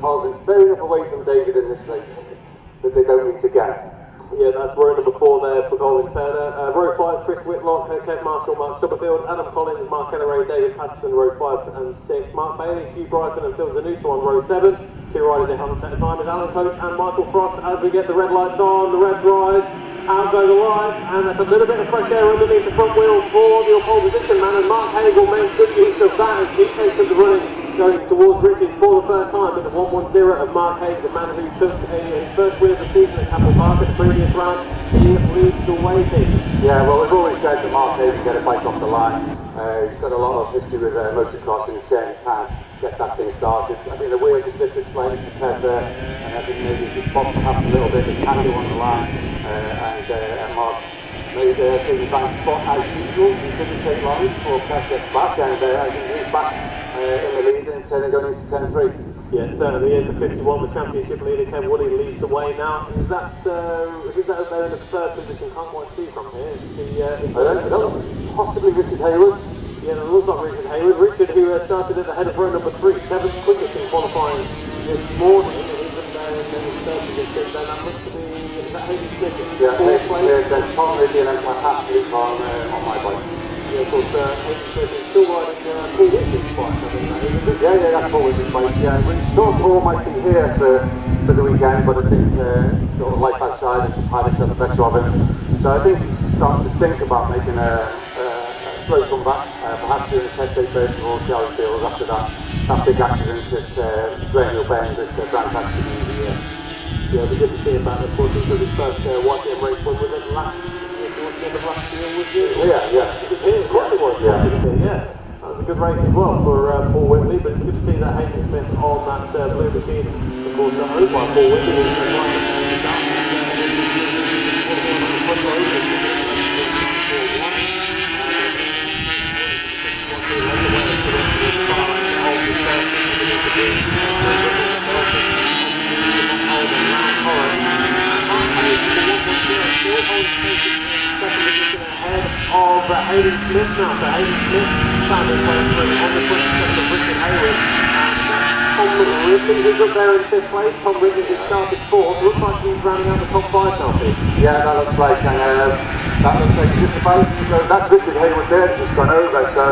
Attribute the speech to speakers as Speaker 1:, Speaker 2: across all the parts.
Speaker 1: Holden's fair enough away from David in this race that they don't need to get.
Speaker 2: Yeah, that's row number 4 there for Colin Turner. Row 5, Chris Whitlock, Kev Marshall, Mark Stubblefield, Adam Collins, Mark Elleray, David Patterson, row 5 and 6. Mark Bailey, Hugh Brighton and Phil Zanuto on row 7. 2 riders in 100 time is Alan Coates and Michael Frost as we get the red lights on, the red rise, out go the lights, and there's a little bit of fresh air underneath the front wheel for the pole position man, and Mark Hagel makes good use of that as he takes up the running going towards Richards for the first time with the 110 of Mark Hayes, the man who took his first win of the season at Capel Park at the previous round. He leads the way, Pete.
Speaker 1: Yeah, well, we've always said that Mark Hayes can get a bike off the line. He's got a lot of history with motocross and he's saying he can get that thing started. I think the wheels are lifted slightly compared there, and I think maybe if he pops perhaps a little bit, he can do on the line. And Mark made a big bank spot as usual. He didn't take long before Kev gets back, and I think he's back in the lead and going into 10-3.
Speaker 2: Yeah, certainly is. The 51, the championship leader, Ken Woolley, leads the way now. Is that who's that up there in the first position? Can't quite see from here.
Speaker 1: I don't know. Possibly Richard Hayward.
Speaker 2: Yeah, it looks like Richard Hayward. Richard, who started at the head of row number 3, 7th quickest in qualifying this morning, and even though in his third position, then that looks to be, is that Hayden Smith?
Speaker 1: Yeah, then Tom Ridley and then perhaps Luke on my bike.
Speaker 2: Yeah, of course, Hayden Smith is still riding Paul Whitney's bike, I think that is, isn't it?
Speaker 1: Yeah, that's Paul Whitney's bike. Yeah, we thought Paul might be here for the weekend, but I think sort of life outside and pilots got the better of him. So I think he's starting to think about making a slow comeback, perhaps doing a test day first of all, see how he feels after that big accident at Graham Bend at Grand Prix in the year.
Speaker 2: Yeah, it'll be good to see him back. Of course, he took his first YPM race win. Was it last year? Towards the end of last year, was it?
Speaker 1: Yeah.
Speaker 2: It was here, of course it was. Yeah. That was a good race as well for Paul Whitley, but it's good to see that Hayden Smith on that blue machine. Of course, owned by Paul Whitley. Of Hayden Smith now, so Hayden Smith found his way through on the 27th of Richard Hayward, and Tom Ridley who's up there in 5th place. Tom Ridley who started 4th, looks like he's rounding out the top 5 now, Pete.
Speaker 1: Yeah, that looks like just about, so that's Richard Hayward there, just gone over, so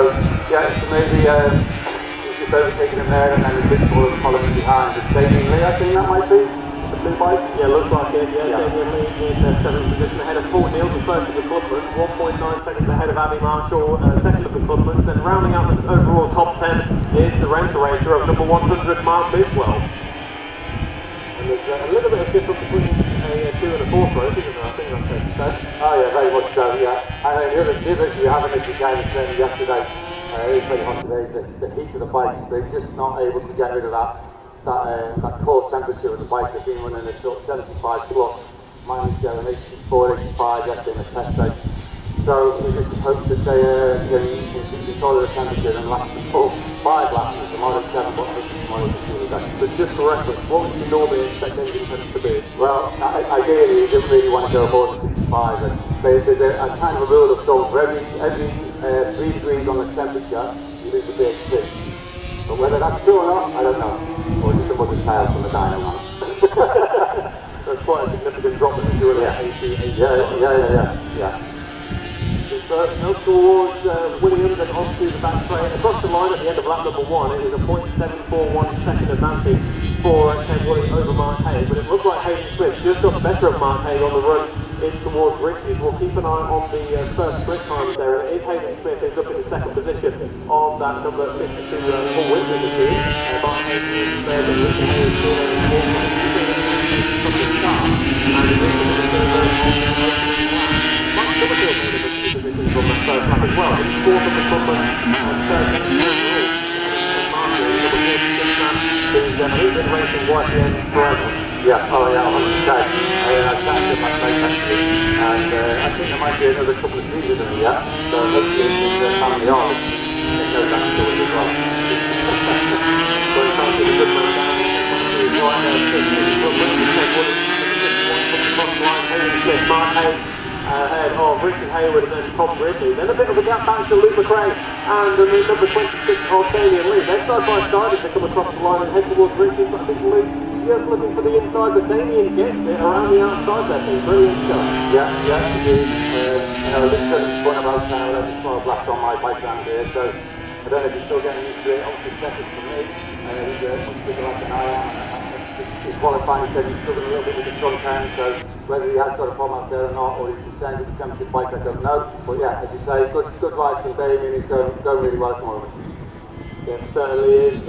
Speaker 1: yeah, so maybe he's just overtaking him there, and then the big ball is following behind. It's Damien Lee, I think that might be. Blue bike?
Speaker 2: Yeah, looks like it, yeah. Damien Lee in 7th position ahead of Paul Neal, the first of the clubman, 1.9 seconds ahead of Abby Marshall, second of the clubman. Then rounding out the overall top 10 is the rental racer of number 100, Mark Biswell. And there's a little bit of difference between a 2 and a 4th row, isn't there? I think that's safe to say.
Speaker 1: Oh yeah, very much so, yeah. And the other issue we have in this game is training yesterday, it was very hot today, the heat of the bikes, they're just not able to get rid of that core temperature of the bike. They've been running at 75 plus, minus going 84, 85 yesterday in the test day. So we just hope that they can control the temperature and last the full 5 laps. Tomorrow 7, but tomorrow is really good.
Speaker 2: But just for reference, what would you normally expect engine temps to be?
Speaker 1: Well, ideally you didn't really want to go more than 65, and there's a kind of a rule of thumb for every 3 degrees on the temperature, you lose a bit of speed. But whether that's true or not, I don't know. Or just a mother's tail from the dyno man.
Speaker 2: That's quite a significant drop in the dual AC.
Speaker 1: Yeah.
Speaker 2: Out towards Williams and onto the back straight. Across the line at the end of lap number 1, it was a 0.741 second advantage for Ken Woolley over Mark Hayes, but it looked like Hayden Smith just got the better of Mark Hayes on the run in towards Richards. We'll keep an eye on the first split times there, and it is Hayden Smith who's up in the second position on that number 52 Paul Whitley machine. Mark Hayes is third and Richard Hayes still in the fourth from the start, and it is the third on the opening lap. Mark Stubblefield made a position from that first lap as well. He's 4th of the clubman and 3rd overall. He's been racing YPM forever.
Speaker 1: Yeah, 100%. I chatted with my mate actually, and I think there might be another couple of seasons in here, so hopefully it's family on. They know that story as well.
Speaker 2: So it sounds like a good man down. He's right there, 6 from the cross line, Hayden Smith, Mark Hayes, ahead of Richard Hayward and then Tom Ridley. Then a bit of a gap back to Luke McRae and the number 26 of Damien Lee. They're side by side as they come across the line and head towards Richard, but I think Luke just looking for the inside, but Damien gets it around the outside there. So brilliant stuff.
Speaker 1: Yeah, indeed. You know, this is one about now, there's 12 laps on my bike around here, so I don't know if he's still getting used to it. Obviously, second for me. He's much bigger lap than I am. He's qualifying, said he's struggling a little bit with the front end, so whether he has got a problem out there or not, or he's concerned with the championship bike, I don't know. But yeah, as you say, good ride from Damien. He's going really well at the moment.
Speaker 2: Yeah, certainly is.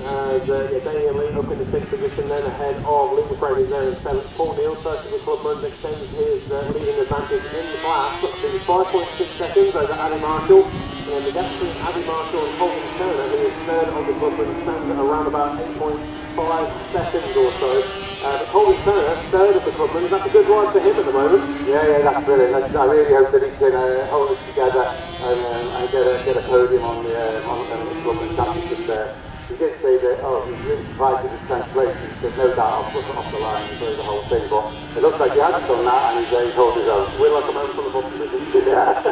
Speaker 2: Damien Lee up in the 6th position, then ahead of Luke McRae, who's there in 7th. Paul Neal, first of the club runs, extends his leading advantage in the class up to 5.6 seconds over Addy Marshall. And the gap between Addy Marshall and Colin Turner, who is third on the club run, stands at around about 8.5 seconds or so. But Colin Turner, third of the club run, that's a good ride for him at the moment.
Speaker 1: Yeah, that's brilliant. I really hope that he can hold it together and get a podium on the club run championship there. He did say that, he's really surprised with his 10th place. There's no doubt I'll put it off the line and throw the whole thing, but it looks like he hasn't done that and he's held his own.
Speaker 2: We're like a man full of optimism.
Speaker 1: Yeah.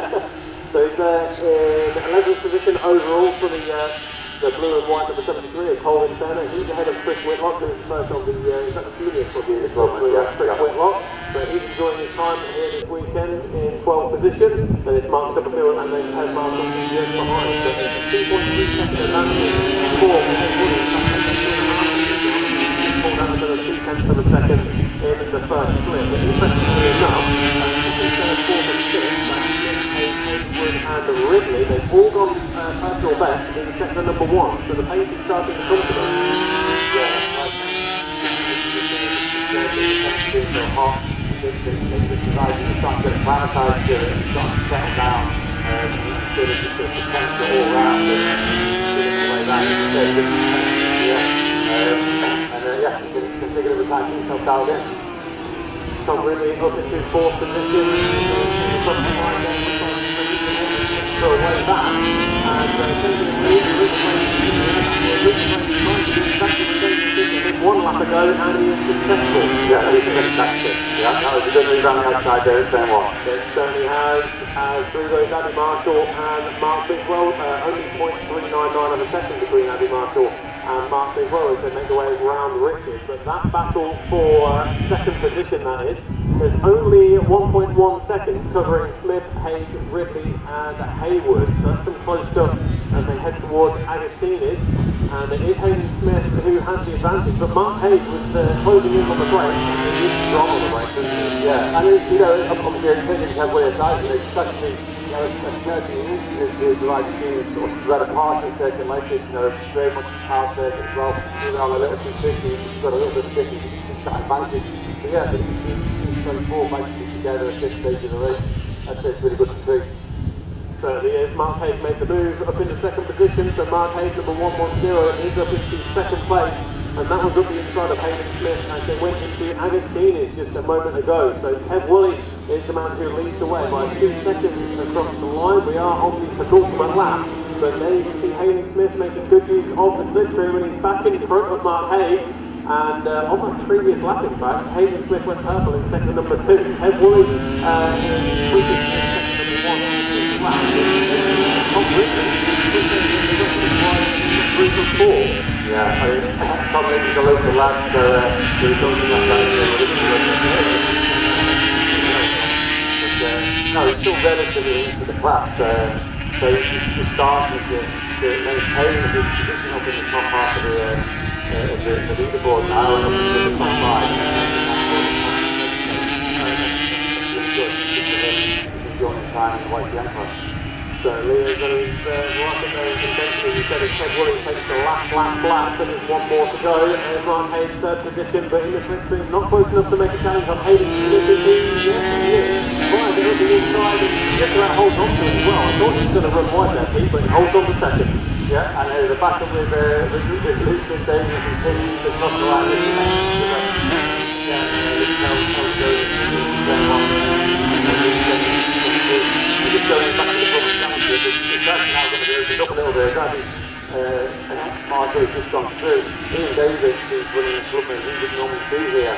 Speaker 2: So he's in 11th position overall for the blue and white number 73 of Colin Turner. He's ahead of Chris Whitlock, who is first on the junior club here. Chris Whitlock. But he's enjoying his time here this weekend in 12th position. Then it's Mark Stubblefield and then Ted Marshall just behind. So it's a 2.3 second advantage for pulled out another 2/10 of a second in the first split. But interestingly enough, instead of 4th and 5th, Hayward and Ridley, they've all gone personal best in sector number 1. So the pace is starting to come to them.
Speaker 1: They decided to start getting prioritised to it and start to settle down instead of just attempt it all round and the way back instead of you can figure every time himself dialed in.
Speaker 2: Tom Ridley up into 4th position, so way back, and one lap ago, and he is successful.
Speaker 1: Yeah, he's fantastic. Yeah, that was a good move around the outside there, same one.
Speaker 2: It certainly has, through those Addy Marshall and Mark Bigwell, only 0.399 of a second between Addy Marshall and Mark Bigwell as they make their way around Richard. But that battle for second position, that is, there's only 1.1 seconds covering Smith, Haig, Ridley and Hayward. So that's some close stuff as they head towards Agostini's. And it is Hayden Smith who has the advantage, but Mark Haig was closing in on the break. He is strong on the break, isn't he?
Speaker 1: Yeah, and it's, obviously I think it's heavily aside, especially the right team sort of spread apart and taken like this, very much hard circuit as well. Even on a little 250, he's got a little bit of distance, he's got advantage. So yeah, the 24 bikes together at this stage of the race, I'd say it's really good to see.
Speaker 2: Certainly is. Mark Haig made the move up into second position, so Mark Haig, number 110, is up into second place, and that was up the inside of Hayden Smith as they went into Agostini's just a moment ago. So Kev Woolley is the man who leads the way by 2 seconds across the line. We are on the penultimate lap, but there you can see Hayden Smith making good use of the slipstream, and he's back in front of Mark Haig. And on the previous lap, in fact, Hayden Smith went purple in sector number 2. Kev Woolley is sweeping in sector number 1 on the lap. Tom Ridley is in 3 from 4.
Speaker 1: Yeah, I mean, Tom Ridley's a local lad, so we're talking about that. No, he's still relatively into the class, so he's starting to maintain his position up in the top half of the leaderboard now and up into the top 5. It's good for him. He's enjoying his time in the YPM class.
Speaker 2: Certainly is, and he's right up there in contention. As you said, as Kev Woolley takes the last lap, so there's one more to go. And Mark Haig's third position, but in the slipstream, not close enough to make a challenge on Hayden Smith. Yes, he is. Trying to get up the inside, and just about holds on to it as well. I thought he was going to run wide there, Pete, but he holds on to second.
Speaker 1: Yeah, and the battle with Luke and Davies continues. There's not the line. Just going back to the public championship, it's actually now going to be opened up a little bit. Marco has just gone through. Ian Davis, who's running the club, and he wouldn't normally be here,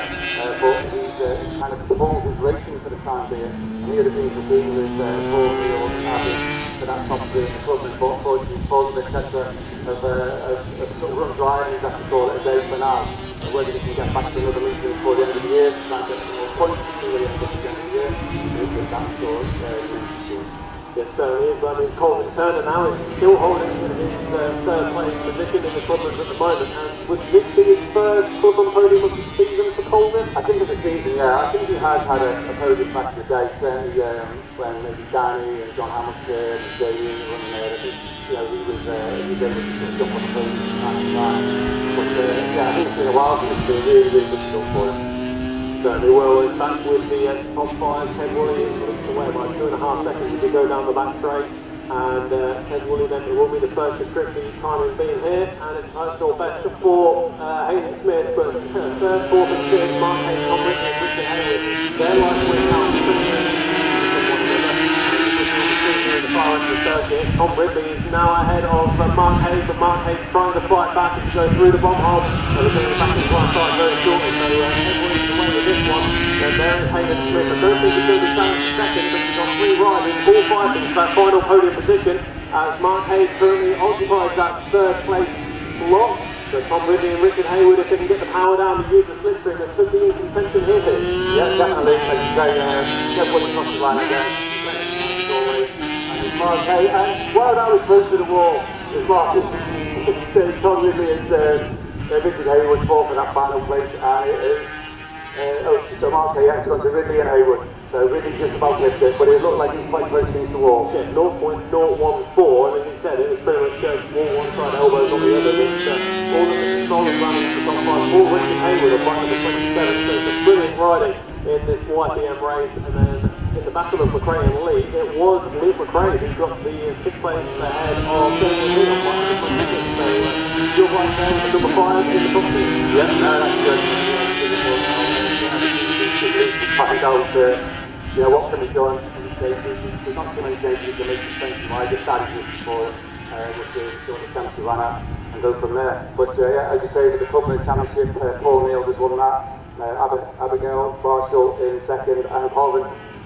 Speaker 1: but he's kind of performed his racing for the time being. And the other thing to do with Paul Neal having for that top three in the club, and unfortunately Paul, etc. of sort of run dry, and he's have to call it a day for now. Whether he can get back to another league before the end of the year, try and get some more points before the end of the year, with that score.
Speaker 2: Yes, certainly is. I mean, Colin Turner now is still holding his third place position in the clubman at the moment. And would this be his first clubman podium of the season for Colin?
Speaker 1: I think of the season, yeah. I think he has had a podium back in the day, certainly when maybe Danny and John Hamilton and Jay were running there. I think, you know, he was able to jump on the podium from time to time. But yeah, I think it's been a while, but it's been really, really difficult for him.
Speaker 2: Certainly will. In fact, with the top five, Ted Woolley is away by 2.5 seconds as we go down the back straight. And Ted Woolley then will be the first to trip the time he's been here. And it's personal best for Hayden Smith, but third, fourth and fifth, Mark Hayes, Tom Whitney and Richard Hayward. Their life went out from one another. In the far end of the circuit, Tom Ridley is now ahead of Mark Hayes, but Mark Hayes trying to fight back and go through the bomb hole. And we're going back to the right side very shortly. So Ted away with this one. There is Hayden Smith. I don't think he's going to be challenged second, but he's got three riders, all fighting for that final podium position. As Mark Hayes currently occupies that third place slot. So Tom Ridley and Richard Hayward, if they can get the power down and use the slipstream, there could be in contention here.
Speaker 1: Yeah, definitely. As you say, Ted Woolley across the line again. Mark Hayes, and well, that was close to the wall. It's like Tom Ridley and Richard Hayward fought for that final place, and it is. So Mark Hayes has gone to Ridley and Hayward. So Ridley just about lifted it, but it looked like he was quite close against the wall.
Speaker 2: Yeah, 0.014, and as he said, it was pretty much wall one side, elbows on the other. It's all of the solid running at the top five. All Richard Hayward are fighting the 27, so it's a brilliant riding in this YPM race. And then in the battle of McRae and Lee, it was Luke McRae who got the 6th place ahead of Daniel Lee on one of the 26. So you're right there with the number 5 in the top 2.
Speaker 1: Yeah, no, that's good. Find out, you know, what can be done. There's not too many changes you can make suspension wise. Just add it for it, which is going to attempt to run out and go from there. But yeah, as you say, with the Clubman Championship, Paul Neal has won that. Abigail Marshall in second, and Colin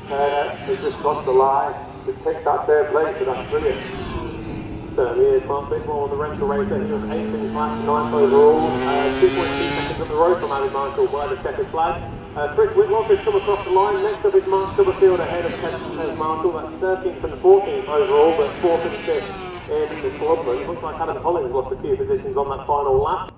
Speaker 1: has just crossed the line to take that third place, so that's brilliant.
Speaker 2: Certainly is. Mark Bidwell on the rental race, he was 8th in class, 9th overall, 2.2 seconds on the road from Abby Marshall by the second flag. Chris Whitlock has come across the line. Next up is Mark Stubblefield ahead of Ted Marshall. That's 13th and 14th overall, but 4th and 5th in the clubman. Looks like Adam Collins lost a few positions on that final lap.